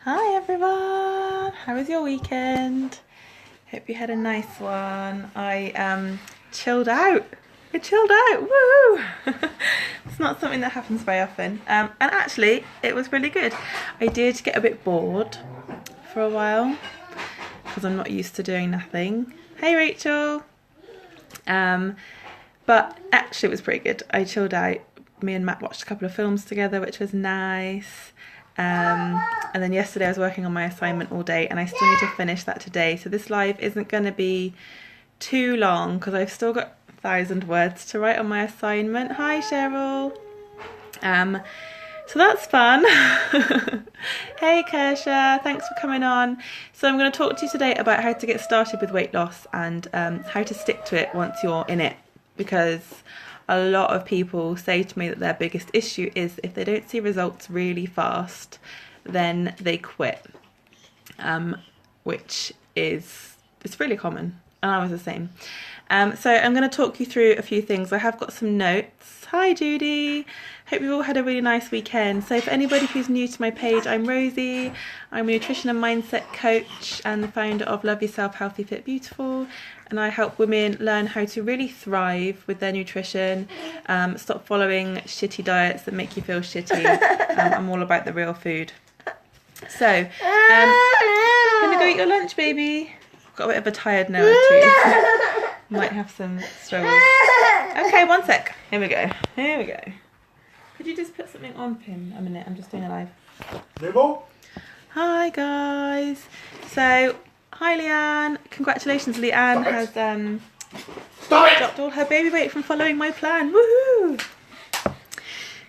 Hi everyone! How was your weekend? Hope you had a nice one. I chilled out. I chilled out. Woo! It's not something that happens very often. And actually, it was really good. I did get a bit bored for a while because I'm not used to doing nothing. Hey Rachel! But actually, it was pretty good. I chilled out. Me and Matt watched a couple of films together, which was nice. And then yesterday I was working on my assignment all day and I still need to finish that today. So this live isn't going to be too long because I've still got 1,000 words to write on my assignment. Hi Cheryl. So that's fun. Hey Kersha, thanks for coming on. So I'm going to talk to you today about how to get started with weight loss and how to stick to it once you're in it, because a lot of people say to me that their biggest issue is if they don't see results really fast, then they quit, which is, it's really common, and I was the same. So I'm going to talk you through a few things. I have got some notes. Hi Judy, hope you've all had a really nice weekend. So for anybody who's new to my page, I'm Rosie. I'm a nutrition and mindset coach and the founder of Love Yourself Healthy Fit Beautiful, and I help women learn how to really thrive with their nutrition, stop following shitty diets that make you feel shitty. I'm all about the real food. So, gonna go eat your lunch, baby. Got a bit of a tired Noah too. Might have some struggles. Okay, one sec. Here we go. Here we go. Could you just put something on for him a minute? I'm just doing a live. Nibble? Hi guys. So, hi Leanne. Congratulations, Leanne has dropped all her baby weight from following my plan. Woohoo!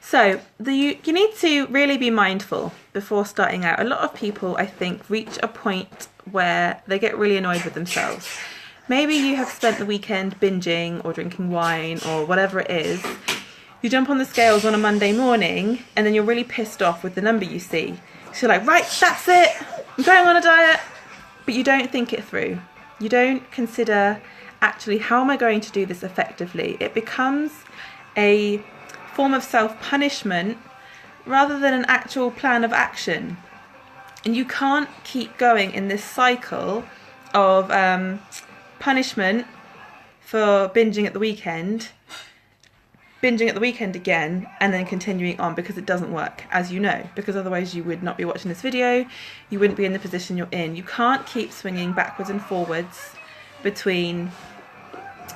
So you need to really be mindful before starting out. A lot of people, I think, reach a point where they get really annoyed with themselves. Maybe you have spent the weekend binging or drinking wine or whatever it is. You jump on the scales on a Monday morning and then you're really pissed off with the number you see. So you're like, right, that's it. I'm going on a diet. But you don't think it through. You don't consider, actually, how am I going to do this effectively? It becomes a form of self-punishment rather than an actual plan of action. And you can't keep going in this cycle of punishment for binging at the weekend again, and then continuing on, because it doesn't work, as you know, because otherwise you would not be watching this video, you wouldn't be in the position you're in. You can't keep swinging backwards and forwards between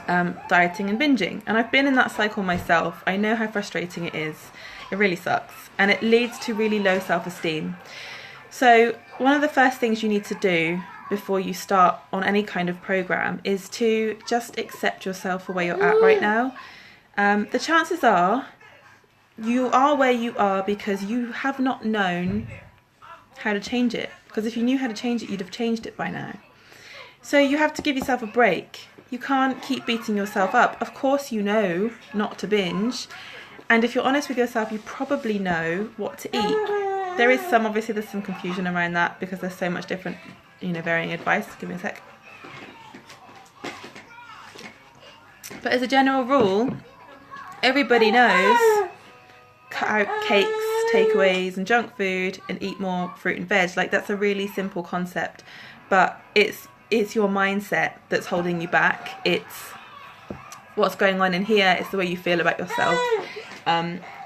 dieting and binging, and I've been in that cycle myself. I know how frustrating it is. It really sucks, and it leads to really low self-esteem. So one of the first things you need to do before you start on any kind of program is to just accept yourself for where you're at right now. The chances are you are where you are because you have not known how to change it, because if you knew how to change it, you'd have changed it by now. So you have to give yourself a break. You can't keep beating yourself up. Of course you know not to binge, and if you're honest with yourself, you probably know what to eat. There is obviously there's some confusion around that because there's so much different, varying advice. Give me a sec. But as a general rule, everybody knows, cut out cakes, takeaways and junk food and eat more fruit and veg. Like, that's a really simple concept, but it's your mindset that's holding you back. It's what's going on in here. It's the way you feel about yourself,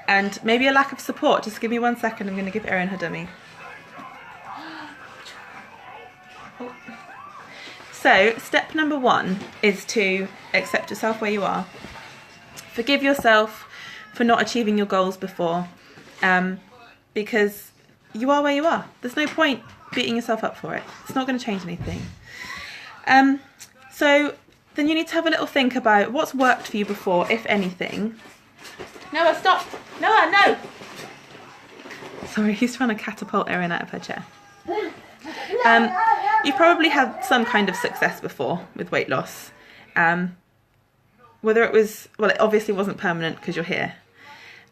and maybe a lack of support. Just give me 1 second. I'm going to give Erin her dummy. So step number 1 is to accept yourself where you are. Forgive yourself for not achieving your goals before, because you are where you are. There's no point beating yourself up for it. It's not going to change anything. So then you need to have a little think about what's worked for you before, if anything. Noah, stop! Noah, no! Sorry, he's trying to catapult Erin out of her chair. You've probably had some kind of success before with weight loss. Whether it was, well, it obviously wasn't permanent because you're here.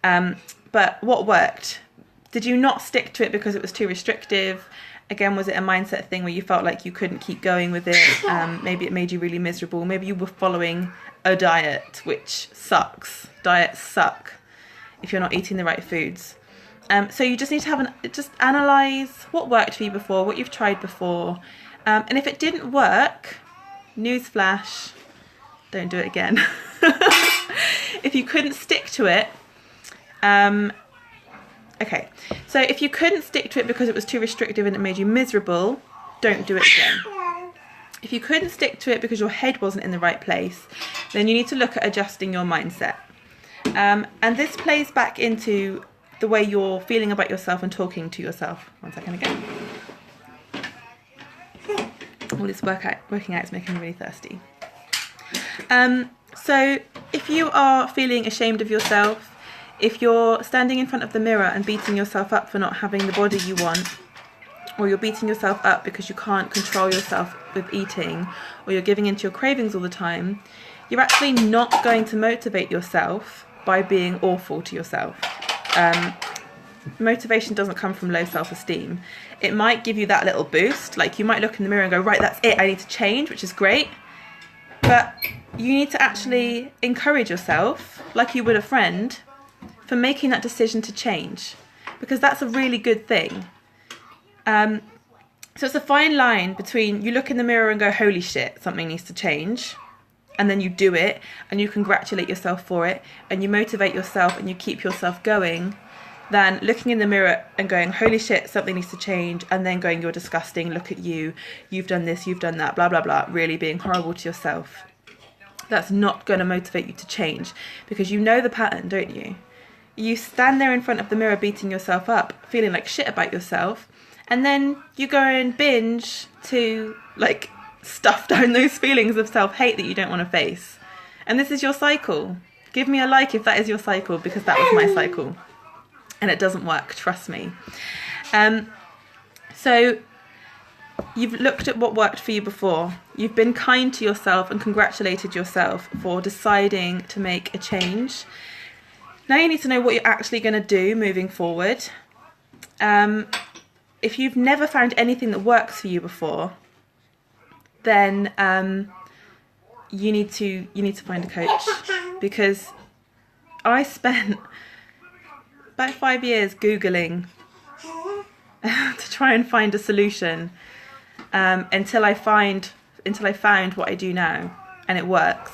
But what worked? Did you not stick to it because it was too restrictive? Again, was it a mindset thing where you felt like you couldn't keep going with it? Maybe it made you really miserable. Maybe you were following a diet, which sucks. Diets suck if you're not eating the right foods. So you just need to just analyze what worked for you before, what you've tried before. And if it didn't work, newsflash, don't do it again. If you couldn't stick to it, okay, so if you couldn't stick to it because it was too restrictive and it made you miserable, don't do it again. If you couldn't stick to it because your head wasn't in the right place, then you need to look at adjusting your mindset. And this plays back into the way you're feeling about yourself and talking to yourself. One second again. All this working out is making me really thirsty. So if you are feeling ashamed of yourself, if you're standing in front of the mirror and beating yourself up for not having the body you want, or you're beating yourself up because you can't control yourself with eating, or you're giving into your cravings all the time, you're actually not going to motivate yourself by being awful to yourself. Motivation doesn't come from low self-esteem. It might give you that little boost, like you might look in the mirror and go, right, that's it, I need to change, which is great. But you need to actually encourage yourself, like you would a friend, for making that decision to change, because that's a really good thing. So it's a fine line between you look in the mirror and go, holy shit, something needs to change, and then you do it and you congratulate yourself for it and you motivate yourself and you keep yourself going, than looking in the mirror and going, holy shit, something needs to change, and then going, you're disgusting, look at you, you've done this, you've done that, blah, blah, blah, really being horrible to yourself. That's not going to motivate you to change, because you know the pattern, don't you? You stand there in front of the mirror beating yourself up, feeling like shit about yourself, and then you go and binge to like stuff down those feelings of self-hate that you don't want to face. And this is your cycle. Give me a like if that is your cycle, because that was my cycle. And it doesn't work, trust me. So you've looked at what worked for you before. You've been kind to yourself and congratulated yourself for deciding to make a change. Now you need to know what you're actually going to do moving forward. If you've never found anything that works for you before, then you need to find a coach, because I spent about 5 years Googling to try and find a solution until I found what I do now, and it works.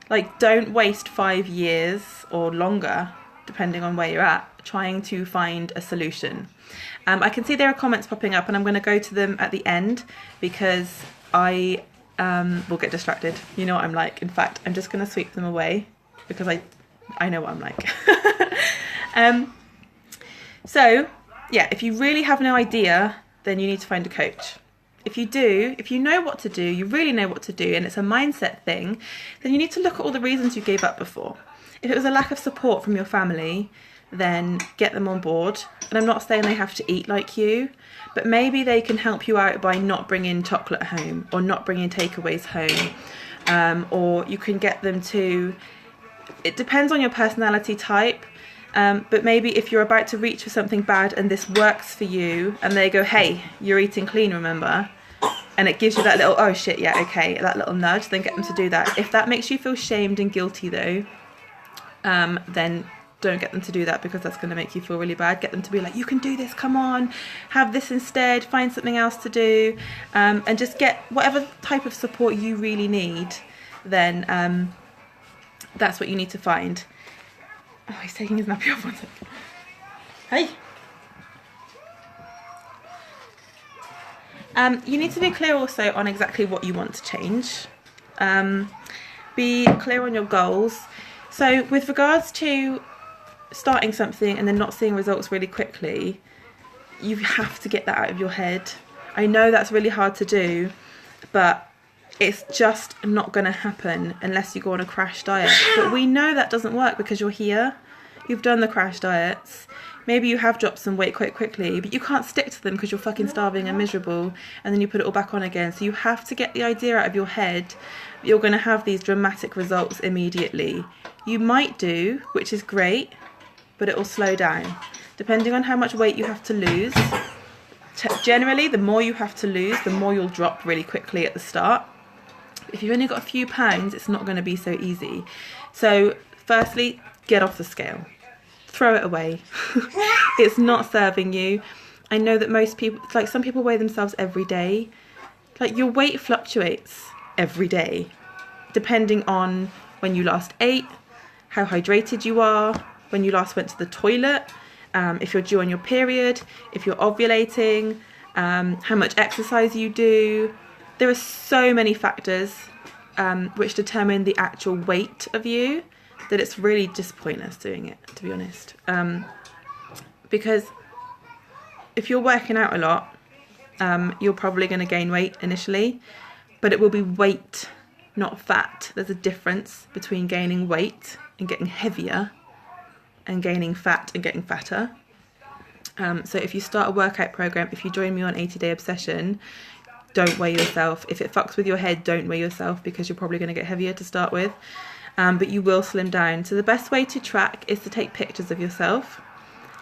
Like, don't waste 5 years or longer, depending on where you're at, trying to find a solution. I can see there are comments popping up, and I'm going to go to them at the end, because I will get distracted. You know what I'm like. In fact, I'm just going to sweep them away, because I know what I'm like. So yeah, if you really have no idea, then you need to find a coach. If you do, if you know what to do, you really know what to do, and it's a mindset thing, then you need to look at all the reasons you gave up before. If it was a lack of support from your family, then get them on board. And I'm not saying they have to eat like you, but maybe they can help you out by not bringing chocolate home, or not bringing takeaways home, or you can get them to, it depends on your personality type. But maybe if you're about to reach for something bad and this works for you, and they go, hey, you're eating clean, remember? And it gives you that little, oh shit, yeah, okay, that little nudge, then get them to do that. If that makes you feel shamed and guilty though, then don't get them to do that, because that's going to make you feel really bad. Get them to be like, you can do this, come on, have this instead, find something else to do, and just get whatever type of support you really need, then that's what you need to find. Oh, he's taking his nappy off, one second. Hey! You need to be clear also on exactly what you want to change. Be clear on your goals. So with regards to starting something and then not seeing results really quickly, you have to get that out of your head. I know that's really hard to do, but it's just not going to happen unless you go on a crash diet. But we know that doesn't work, because you're here, you've done the crash diets, maybe you have dropped some weight quite quickly, but you can't stick to them because you're fucking starving and miserable, and then you put it all back on again. So you have to get the idea out of your head that you're going to have these dramatic results immediately. You might do, which is great, but it will slow down. Depending on how much weight you have to lose, generally the more you have to lose, the more you'll drop really quickly at the start. If you've only got a few pounds, it's not going to be so easy. So firstly, get off the scale. throw it away. It's not serving you. I know that most people, like some people weigh themselves every day. Like your weight fluctuates every day, depending on when you last ate, how hydrated you are, when you last went to the toilet, if you're due on your period, if you're ovulating, how much exercise you do. There are so many factors which determine the actual weight of you that it's really just pointless doing it, to be honest. Because if you're working out a lot, you're probably going to gain weight initially, but it will be weight, not fat. There's a difference between gaining weight and getting heavier and gaining fat and getting fatter. So if you start a workout program, if you join me on 80 Day Obsession, don't weigh yourself. If it fucks with your head, don't weigh yourself, because you're probably going to get heavier to start with. But you will slim down. So the best way to track is to take pictures of yourself.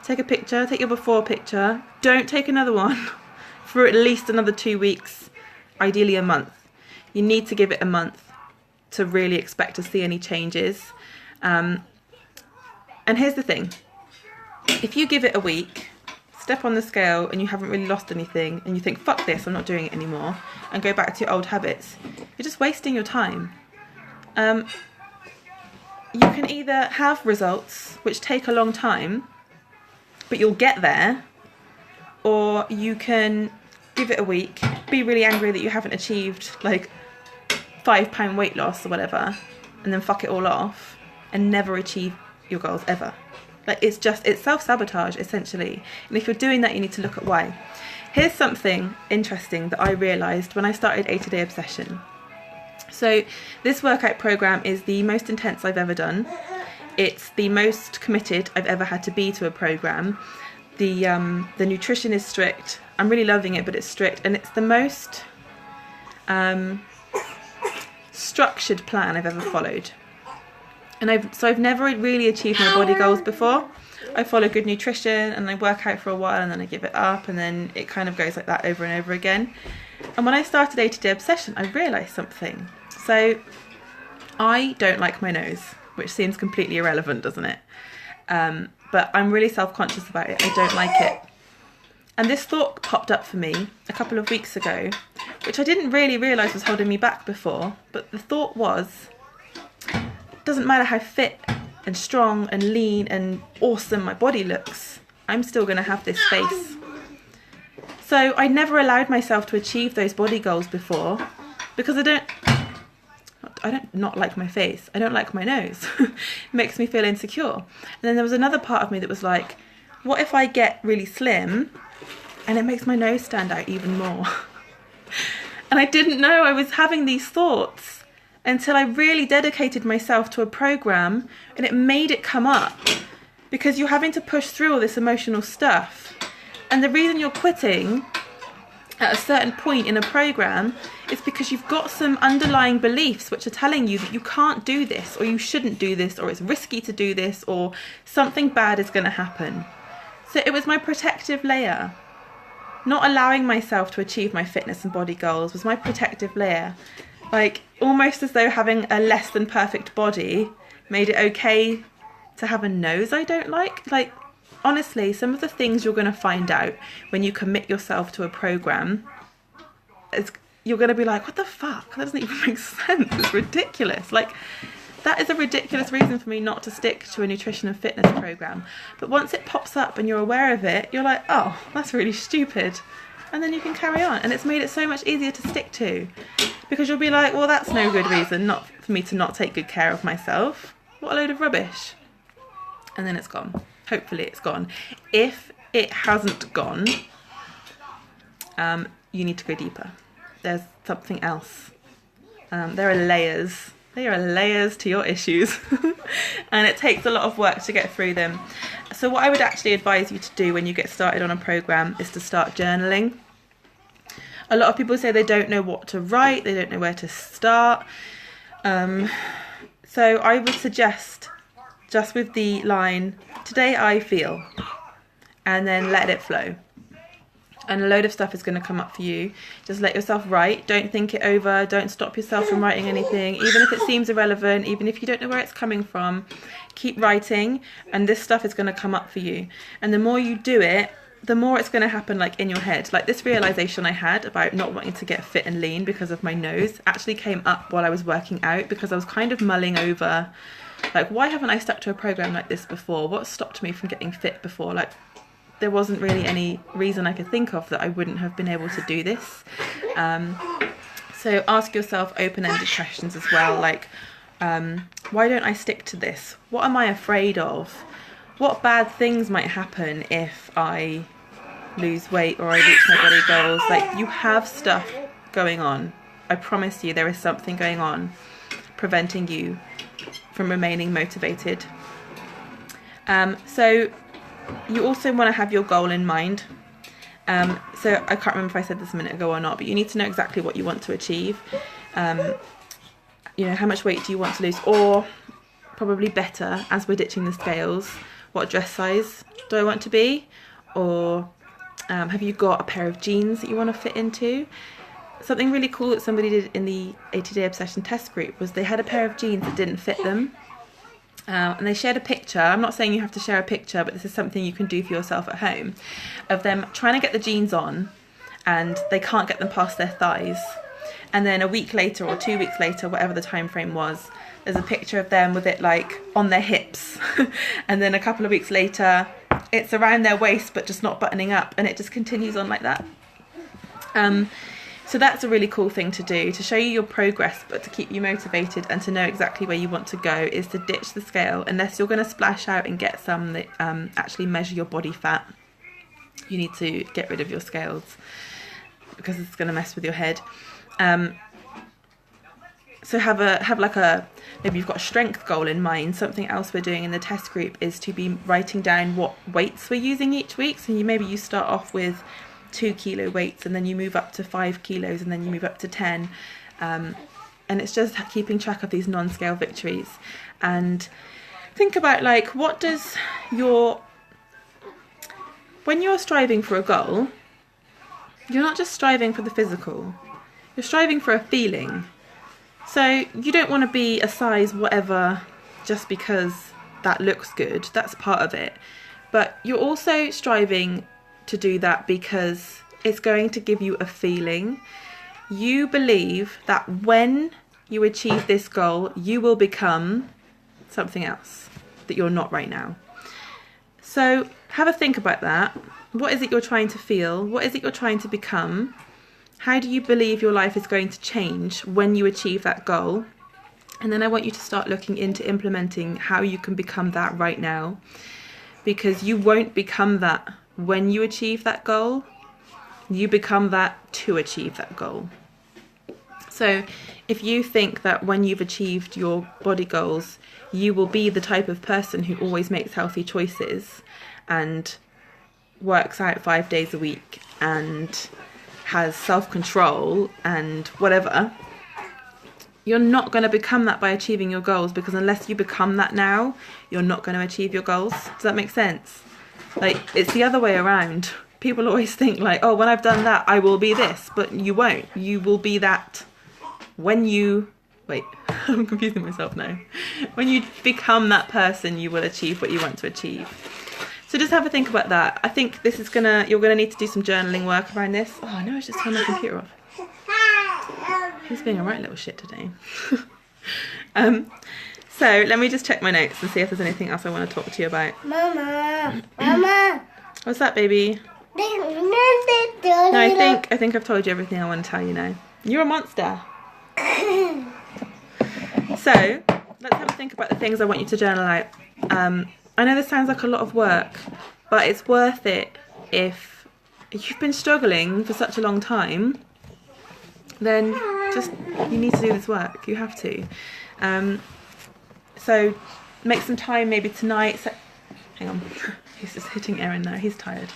Take a picture, take your before picture. Don't take another one for at least another 2 weeks, ideally a month. You need to give it a month to really expect to see any changes. And here's the thing. If you give it a week, step on the scale and you haven't really lost anything, and you think, fuck this, I'm not doing it anymore, and go back to your old habits, you're just wasting your time. You can either have results which take a long time, but you'll get there, or you can give it a week, be really angry that you haven't achieved like 5 pound weight loss or whatever, and then fuck it all off and never achieve your goals ever. Like it's self-sabotage essentially. And if you're doing that, you need to look at why. Here's something interesting that I realized when I started 80 Day Obsession. So this workout program is the most intense I've ever done. It's the most committed I've ever had to be to a program. The nutrition is strict. I'm really loving it, but it's strict, and it's the most structured plan I've ever followed. And I've never really achieved my body goals before. I follow good nutrition and I work out for a while and then I give it up, and then it kind of goes like that over and over again. And when I started 80 Day Obsession, I realised something. So I don't like my nose, which seems completely irrelevant, doesn't it? But I'm really self-conscious about it. I don't like it. And this thought popped up for me a couple of weeks ago, which I didn't really realise was holding me back before. But the thought was, it doesn't matter how fit and strong and lean and awesome my body looks, I'm still going to have this face. So I never allowed myself to achieve those body goals before, because I don't not like my face. I don't like my nose. It makes me feel insecure. And then there was another part of me that was like, what if I get really slim and it makes my nose stand out even more? And I didn't know I was having these thoughts until I really dedicated myself to a program, and it made it come up, because you're having to push through all this emotional stuff. And the reason you're quitting at a certain point in a program is because you've got some underlying beliefs which are telling you that you can't do this, or you shouldn't do this, or it's risky to do this, or something bad is going to happen. So it was my protective layer. Not allowing myself to achieve my fitness and body goals was my protective layer. Like, almost as though having a less than perfect body made it okay to have a nose I don't like. Like, honestly, some of the things you're going to find out when you commit yourself to a program, you're going to be like, what the fuck? That doesn't even make sense. It's ridiculous. Like, that is a ridiculous reason for me not to stick to a nutrition and fitness program. But once it pops up and you're aware of it, you're like, oh, that's really stupid. And then you can carry on. And it's made it so much easier to stick to, because you'll be like, well, that's no good reason not for me to not take good care of myself. What a load of rubbish. And then it's gone. Hopefully it's gone. If it hasn't gone, you need to go deeper. There's something else. There are layers. There are layers to your issues. And it takes a lot of work to get through them. So what I would actually advise you to do when you get started on a program is to start journaling. A lot of people say they don't know what to write, they don't know where to start. So I would suggest, just with the line, today I feel, and then let it flow. and a load of stuff is going to come up for you. Just let yourself write. Don't think it over. Don't stop yourself from writing anything, even if it seems irrelevant, even if you don't know where it's coming from. Keep writing, and this stuff is going to come up for you. And the more you do it, the more it's going to happen, like in your head. Like this realization I had about not wanting to get fit and lean because of my nose actually came up while I was working out, because I was kind of mulling over, like, why haven't I stuck to a program like this before? What stopped me from getting fit before? Like, there wasn't really any reason I could think of that I wouldn't have been able to do this. So ask yourself open-ended questions as well, like, why don't I stick to this? What am I afraid of? What bad things might happen if I lose weight or I reach my body goals? Like, you have stuff going on. I promise you there is something going on preventing you from remaining motivated. So you also want to have your goal in mind. So I can't remember if I said this a minute ago or not, but you need to know exactly what you want to achieve. You know, how much weight do you want to lose? Or probably better, as we're ditching the scales, what dress size do I want to be? Or have you got a pair of jeans that you want to fit into? Something really cool that somebody did in the 80-Day Obsession test group was they had a pair of jeans that didn't fit them. And they shared a picture. I'm not saying you have to share a picture, but this is something you can do for yourself at home, of them trying to get the jeans on and they can't get them past their thighs. And then a week later or 2 weeks later, whatever the time frame was, there's a picture of them with it like on their hips. And then a couple of weeks later, it's around their waist but just not buttoning up, and it just continues on like that. So that's a really cool thing to do, to show you your progress, but to keep you motivated and to know exactly where you want to go, is to ditch the scale, unless you're going to splash out and get some that actually measure your body fat. You need to get rid of your scales because it's going to mess with your head. So have like a, maybe you've got a strength goal in mind. Something else we're doing in the test group is to be writing down what weights we're using each week. So maybe you start off with 2 kilo weights, and then you move up to 5 kilos, and then you move up to 10. And it's just keeping track of these non-scale victories. And think about, like, what does when you're striving for a goal, you're not just striving for the physical, you're striving for a feeling. So you don't want to be a size whatever just because that looks good. That's part of it. But you're also striving to do that because it's going to give you a feeling. You believe that when you achieve this goal, you will become something else that you're not right now. So have a think about that. What is it you're trying to feel? What is it you're trying to become? How do you believe your life is going to change when you achieve that goal? And then I want you to start looking into implementing how you can become that right now, because you won't become that when you achieve that goal. You become that to achieve that goal. So if you think that when you've achieved your body goals, you will be the type of person who always makes healthy choices and works out 5 days a week and has self-control and whatever, you're not going to become that by achieving your goals, because unless you become that now, you're not going to achieve your goals. Does that make sense? Like, it's the other way around. People always think like, oh, when I've done that, I will be this, but you won't. You will be that when you, wait, I'm confusing myself now. When you become that person, you will achieve what you want to achieve. So just have a think about that. I think this is you're gonna need to do some journaling work around this. Oh no, I just turned my computer off. He's being a right little shit today. So let me just check my notes and see if there's anything else I want to talk to you about. Mama, Mama. What's that, baby? No, I think I've told you everything I want to tell you now. You're a monster. So let's have a think about the things I want you to journal out. I know this sounds like a lot of work, but it's worth it. If you've been struggling for such a long time, then you need to do this work. You have to. So make some time maybe tonight. Hang on, he's just hitting Erin now, he's tired.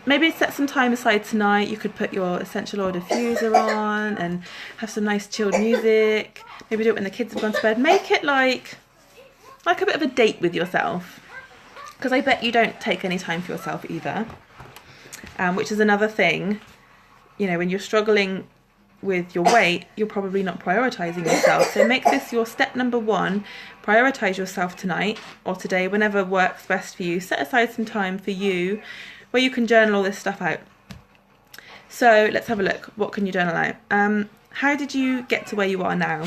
Maybe set some time aside tonight. You could put your essential oil diffuser on and have some nice chilled music. Maybe do it when the kids have gone to bed. Make it like a bit of a date with yourself, because I bet you don't take any time for yourself either. which is another thing. You know, when you're struggling with your weight, you're probably not prioritizing yourself. So make this your step number 1. Prioritize yourself tonight or today, whenever works best for you. Set aside some time for you where you can journal all this stuff out. So let's have a look. What can you journal out? How did you get to where you are now?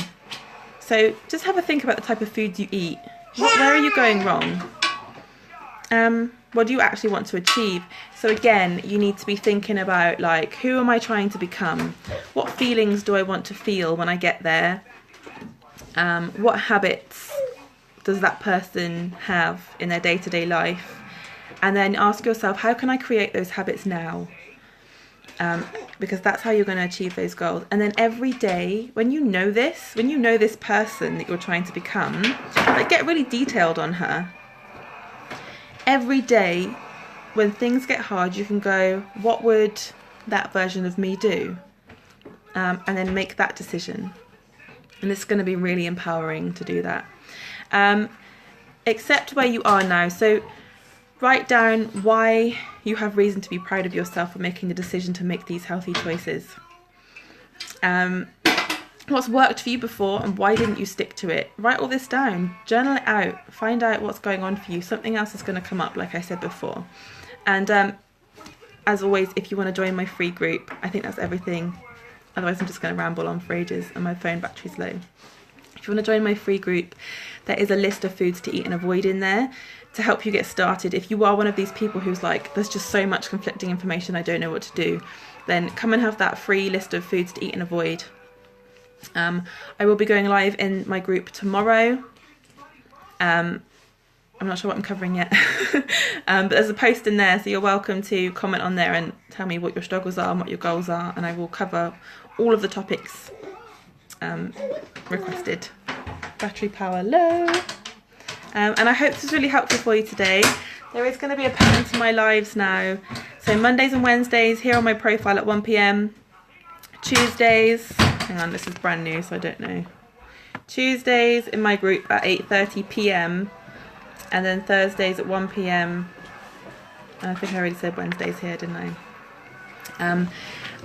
So just have a think about the type of food you eat. Where are you going wrong? What do you actually want to achieve? So again, you need to be thinking about, like, who am I trying to become? What feelings do I want to feel when I get there? What habits does that person have in their day-to-day life? And then ask yourself, how can I create those habits now? Because that's how you're going to achieve those goals. And then every day, when you know this person that you're trying to become, like, get really detailed on her. Every day, when things get hard, you can go, what would that version of me do? And then make that decision. And it's going to be really empowering to do that. Accept where you are now. So write down why you have reason to be proud of yourself for making the decision to make these healthy choices. What's worked for you before and why didn't you stick to it? Write all this down, journal it out, find out what's going on for you. Something else is going to come up, like I said before. And as always, if you want to join my free group, I think that's everything. Otherwise I'm just going to ramble on for ages and my phone battery's low. If you want to join my free group, there is a list of foods to eat and avoid in there to help you get started. If you are one of these people who's like, there's just so much conflicting information, I don't know what to do, then come and have that free list of foods to eat and avoid. I will be going live in my group tomorrow. I'm not sure what I'm covering yet, but there's a post in there, so you're welcome to comment on there and tell me what your struggles are and what your goals are, and I will cover all of the topics requested. Battery power low. And I hope this was really helpful for you today. There is going to be a pattern to my lives now. So Mondays and Wednesdays here on my profile at 1 PM. Tuesdays, hang on, this is brand new, so I don't know. Tuesdays in my group at 8:30 PM. And then Thursdays at 1 PM. And I think I already said Wednesdays here, didn't I? I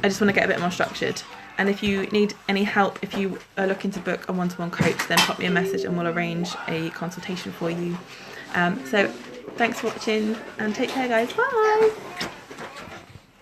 just want to get a bit more structured. And if you need any help, if you are looking to book a one-to-one coach, then pop me a message and we'll arrange a consultation for you. So thanks for watching and take care, guys. Bye.